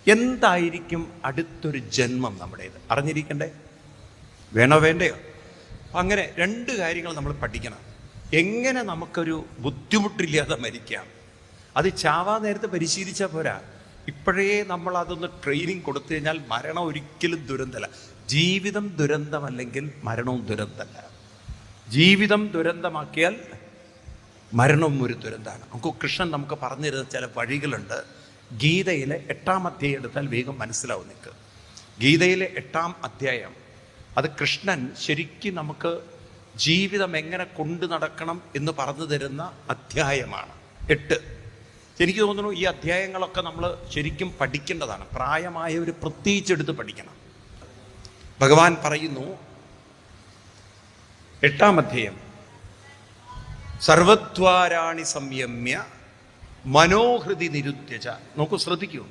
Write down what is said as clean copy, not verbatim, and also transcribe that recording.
എന്തായിരിക്കും അടുത്തൊരു ജന്മം നമ്മുടേത്? അറിഞ്ഞിരിക്കണ്ടേ? വേണോ വേണ്ടയോ? അങ്ങനെ രണ്ട് കാര്യങ്ങൾ നമ്മൾ പഠിക്കണം. എങ്ങനെ നമുക്കൊരു ബുദ്ധിമുട്ടില്ലാതെ മരിക്കാം. അത് ചാവാ നേരത്തെ പരിശീലിച്ചാൽ പോരാ, ഇപ്പോഴേ നമ്മൾ അതൊന്ന് ട്രെയിനിങ് കൊടുത്തു കഴിഞ്ഞാൽ മരണം ഒരിക്കലും ദുരന്തമല്ല. ജീവിതം ദുരന്തമല്ലെങ്കിൽ മരണവും ദുരന്തമല്ല. ജീവിതം ദുരന്തമാക്കിയാൽ മരണവും ഒരു ദുരന്തമാണ്. കൃഷ്ണൻ നമുക്ക് പറഞ്ഞു തരുന്ന ചില വഴികളുണ്ട്. ഗീതയിലെ 8-ാം അധ്യായം എടുത്താൽ വേഗം മനസ്സിലാവും നിങ്ങൾക്ക്. ഗീതയിലെ 8-ാം അധ്യായം അത് കൃഷ്ണൻ ശരിക്കും നമുക്ക് ജീവിതം എങ്ങനെ കൊണ്ടു നടക്കണം എന്ന് പറഞ്ഞു തരുന്ന അധ്യായമാണ് 8. എനിക്ക് തോന്നുന്നു ഈ അധ്യായങ്ങളൊക്കെ നമ്മൾ ശരിക്കും പഠിക്കേണ്ടതാണ്. പ്രായമായവർ പ്രത്യേകിച്ചെടുത്ത് പഠിക്കണം. ഭഗവാൻ പറയുന്നു 8-ാം അധ്യായം, സർവദ്വാരാണി സംയമ്യ മനോഹൃതി നിരുദ്ധ്യച. നോക്കൂ, ശ്രദ്ധിക്കൂ.